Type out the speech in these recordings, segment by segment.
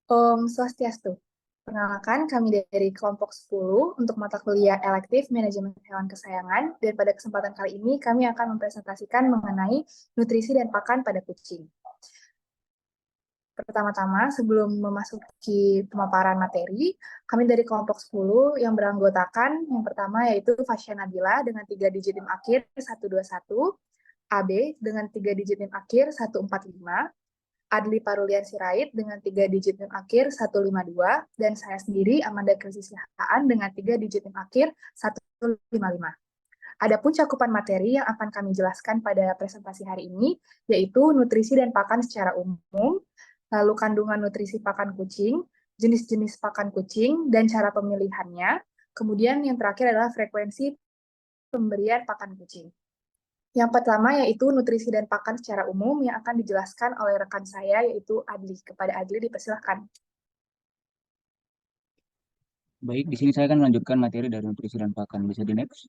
Om Swastiastu. Perkenalkan, kami dari kelompok 10 untuk mata kuliah elektif Manajemen Hewan Kesayangan, dan pada kesempatan kali ini kami akan mempresentasikan mengenai nutrisi dan pakan pada kucing. Pertama-tama, sebelum memasuki pemaparan materi, kami dari kelompok 10 yang beranggotakan, yang pertama yaitu Fasya Nabila dengan 3 digit NIM akhir 121, AB dengan 3 digit NIM akhir 145, Adli Parulian Sirait dengan 3 digit NIM akhir 152, dan saya sendiri Amanda Krisisyahaan dengan 3 digit NIM akhir 155. Adapun cakupan materi yang akan kami jelaskan pada presentasi hari ini, yaitu nutrisi dan pakan secara umum, lalu kandungan nutrisi pakan kucing, jenis-jenis pakan kucing, dan cara pemilihannya. Kemudian yang terakhir adalah frekuensi pemberian pakan kucing. Yang pertama yaitu nutrisi dan pakan secara umum yang akan dijelaskan oleh rekan saya yaitu Adli. Kepada Adli dipersilahkan. Baik, di sini saya akan melanjutkan materi dari nutrisi dan pakan. Bisa di next.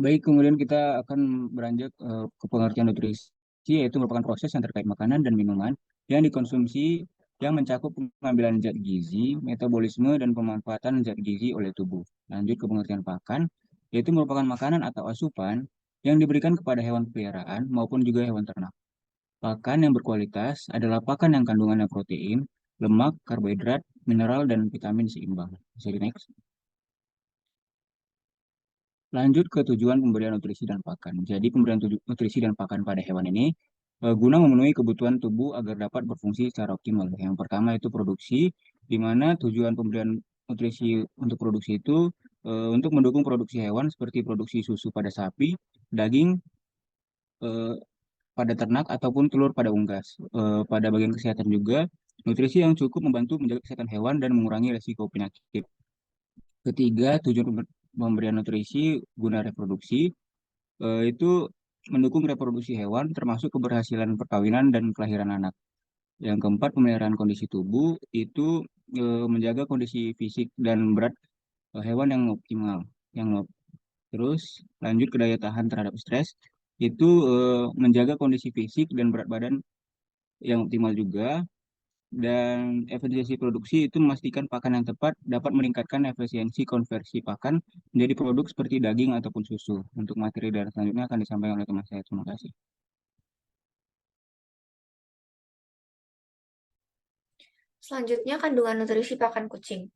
Baik, kemudian kita akan beranjak ke pengertian nutrisi, yaitu merupakan proses yang terkait makanan dan minuman yang dikonsumsi yang mencakup pengambilan zat gizi, metabolisme, dan pemanfaatan zat gizi oleh tubuh. Lanjut ke pengertian pakan, yaitu merupakan makanan atau asupan yang diberikan kepada hewan peliharaan maupun juga hewan ternak. Pakan yang berkualitas adalah pakan yang kandungannya protein, lemak, karbohidrat, mineral, dan vitamin seimbang. Bisa di next. Lanjut ke tujuan pemberian nutrisi dan pakan. Jadi pemberian nutrisi dan pakan pada hewan ini guna memenuhi kebutuhan tubuh agar dapat berfungsi secara optimal. Yang pertama itu produksi, di mana tujuan pemberian nutrisi untuk produksi itu untuk mendukung produksi hewan seperti produksi susu pada sapi, daging eh, pada ternak, ataupun telur pada unggas. Pada bagian kesehatan juga, nutrisi yang cukup membantu menjaga kesehatan hewan dan mengurangi risiko penyakit. Ketiga, tujuan pemberian nutrisi guna reproduksi itu mendukung reproduksi hewan termasuk keberhasilan perkawinan dan kelahiran anak. Yang keempat, pemeliharaan kondisi tubuh itu menjaga kondisi fisik dan berat hewan yang optimal. Terus lanjut ke daya tahan terhadap stres itu menjaga kondisi fisik dan berat badan yang optimal juga. Dan efisiensi produksi itu memastikan pakan yang tepat dapat meningkatkan efisiensi konversi pakan menjadi produk seperti daging ataupun susu. Untuk materi dan selanjutnya akan disampaikan oleh teman saya. Terima kasih. Selanjutnya, kandungan nutrisi pakan kucing.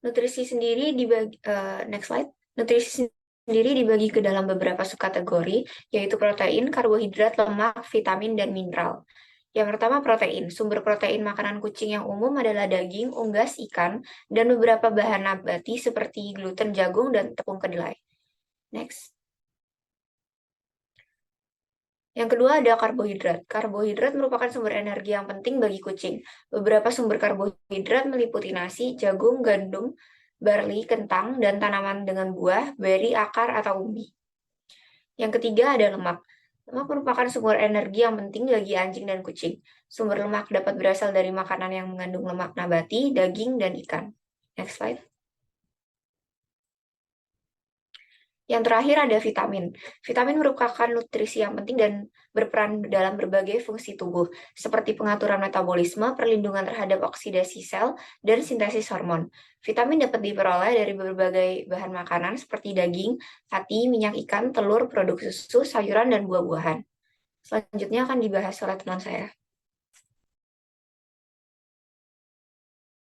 Nutrisi sendiri dibagi, next slide. Nutrisi sendiri dibagi ke dalam beberapa subkategori, yaitu protein, karbohidrat, lemak, vitamin, dan mineral. Yang pertama, protein. Sumber protein makanan kucing yang umum adalah daging, unggas, ikan, dan beberapa bahan nabati seperti gluten, jagung, dan tepung kedelai. Next. Yang kedua ada karbohidrat. Karbohidrat merupakan sumber energi yang penting bagi kucing. Beberapa sumber karbohidrat meliputi nasi, jagung, gandum, barley, kentang, dan tanaman dengan buah, beri, akar, atau umbi. Yang ketiga ada lemak. Lemak merupakan sumber energi yang penting bagi anjing dan kucing. Sumber lemak dapat berasal dari makanan yang mengandung lemak nabati, daging, dan ikan. Next slide. Yang terakhir ada vitamin. Vitamin merupakan nutrisi yang penting dan berperan dalam berbagai fungsi tubuh, seperti pengaturan metabolisme, perlindungan terhadap oksidasi sel, dan sintesis hormon. Vitamin dapat diperoleh dari berbagai bahan makanan seperti daging, hati, minyak ikan, telur, produk susu, sayuran, dan buah-buahan. Selanjutnya akan dibahas oleh teman saya.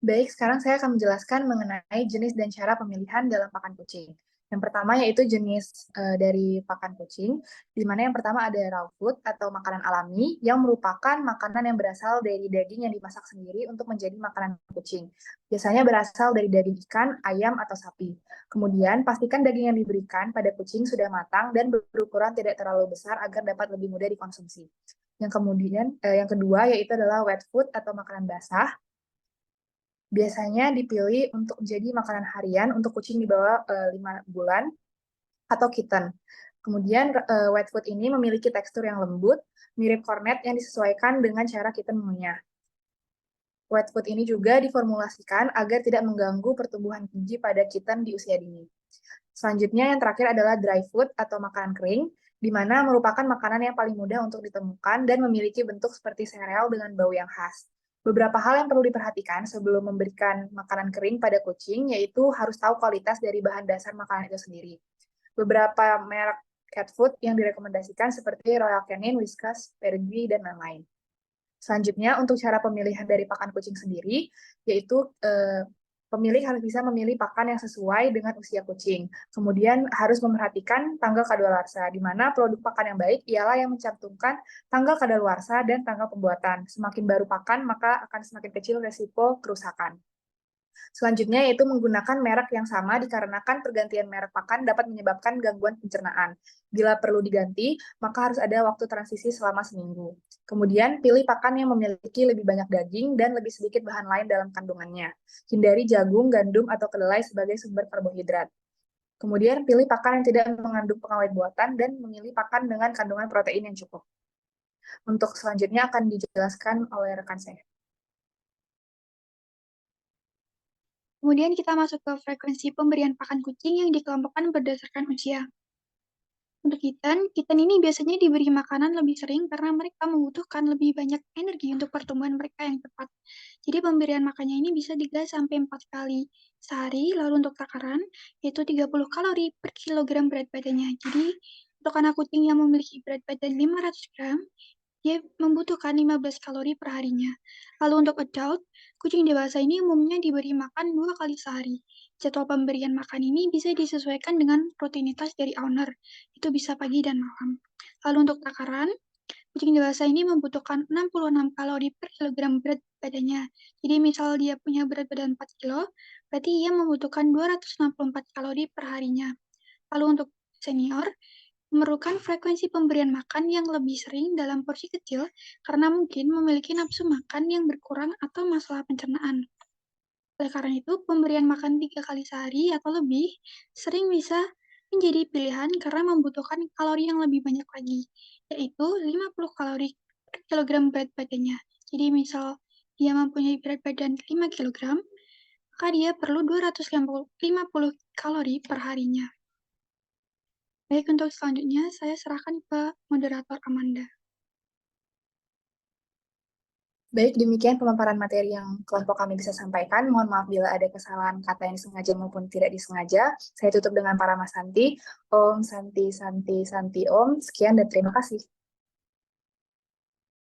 Baik, sekarang saya akan menjelaskan mengenai jenis dan cara pemilihan dalam pakan kucing. Yang pertama yaitu jenis dari pakan kucing, di mana yang pertama ada raw food atau makanan alami yang merupakan makanan yang berasal dari daging yang dimasak sendiri untuk menjadi makanan kucing. Biasanya berasal dari daging ikan, ayam, atau sapi. Kemudian pastikan daging yang diberikan pada kucing sudah matang dan berukuran tidak terlalu besar agar dapat lebih mudah dikonsumsi. Yang kedua yaitu adalah wet food atau makanan basah. Biasanya dipilih untuk jadi makanan harian untuk kucing di bawah 5 bulan atau kitten. Kemudian wet food ini memiliki tekstur yang lembut, mirip kornet yang disesuaikan dengan cara kitten mengunyah. Wet food ini juga diformulasikan agar tidak mengganggu pertumbuhan gigi pada kitten di usia dini. Selanjutnya yang terakhir adalah dry food atau makanan kering, di mana merupakan makanan yang paling mudah untuk ditemukan dan memiliki bentuk seperti sereal dengan bau yang khas. Beberapa hal yang perlu diperhatikan sebelum memberikan makanan kering pada kucing, yaitu harus tahu kualitas dari bahan dasar makanan itu sendiri. Beberapa merek cat food yang direkomendasikan seperti Royal Canin, Whiskas, Pedigree, dan lain-lain. Selanjutnya, untuk cara pemilihan dari pakan kucing sendiri, yaitu pemilik harus bisa memilih pakan yang sesuai dengan usia kucing. Kemudian harus memperhatikan tanggal kadaluarsa, di mana produk pakan yang baik ialah yang mencantumkan tanggal kadaluarsa dan tanggal pembuatan. Semakin baru pakan, maka akan semakin kecil resiko kerusakan. Selanjutnya yaitu menggunakan merek yang sama dikarenakan pergantian merek pakan dapat menyebabkan gangguan pencernaan. Bila perlu diganti, maka harus ada waktu transisi selama seminggu. Kemudian, pilih pakan yang memiliki lebih banyak daging dan lebih sedikit bahan lain dalam kandungannya. Hindari jagung, gandum, atau kedelai sebagai sumber karbohidrat. Kemudian, pilih pakan yang tidak mengandung pengawet buatan dan memilih pakan dengan kandungan protein yang cukup. Untuk selanjutnya akan dijelaskan oleh rekan saya. Kemudian kita masuk ke frekuensi pemberian pakan kucing yang dikelompokkan berdasarkan usia. Untuk kitten ini biasanya diberi makanan lebih sering karena mereka membutuhkan lebih banyak energi untuk pertumbuhan mereka yang tepat. Jadi pemberian makannya ini bisa 3 sampai 4 kali sehari. Lalu untuk takaran yaitu 30 kalori per kilogram berat badannya. Jadi untuk anak kucing yang memiliki berat badan 500 gram, dia membutuhkan 15 kalori per harinya. Lalu untuk adult, kucing dewasa ini umumnya diberi makan 2 kali sehari. Jadwal pemberian makan ini bisa disesuaikan dengan rutinitas dari owner, itu bisa pagi dan malam. Lalu untuk takaran, kucing dewasa ini membutuhkan 66 kalori per kilogram berat badannya. Jadi misal dia punya berat badan 4 kilo, berarti ia membutuhkan 264 kalori per harinya. Lalu untuk senior, memerlukan frekuensi pemberian makan yang lebih sering dalam porsi kecil karena mungkin memiliki nafsu makan yang berkurang atau masalah pencernaan. Oleh karena itu, pemberian makan 3 kali sehari atau lebih sering bisa menjadi pilihan karena membutuhkan kalori yang lebih banyak lagi, yaitu 50 kalori per kilogram berat badannya. Jadi misal dia mempunyai berat badan 5 kg, maka dia perlu 250 kalori per harinya. Baik, untuk selanjutnya saya serahkan ke moderator Amanda. Baik, demikian pemaparan materi yang kelompok kami bisa sampaikan. Mohon maaf bila ada kesalahan kata yang disengaja maupun tidak disengaja. Saya tutup dengan para Mas Santi. Om Santi Santi Santi Om. Sekian dan terima kasih.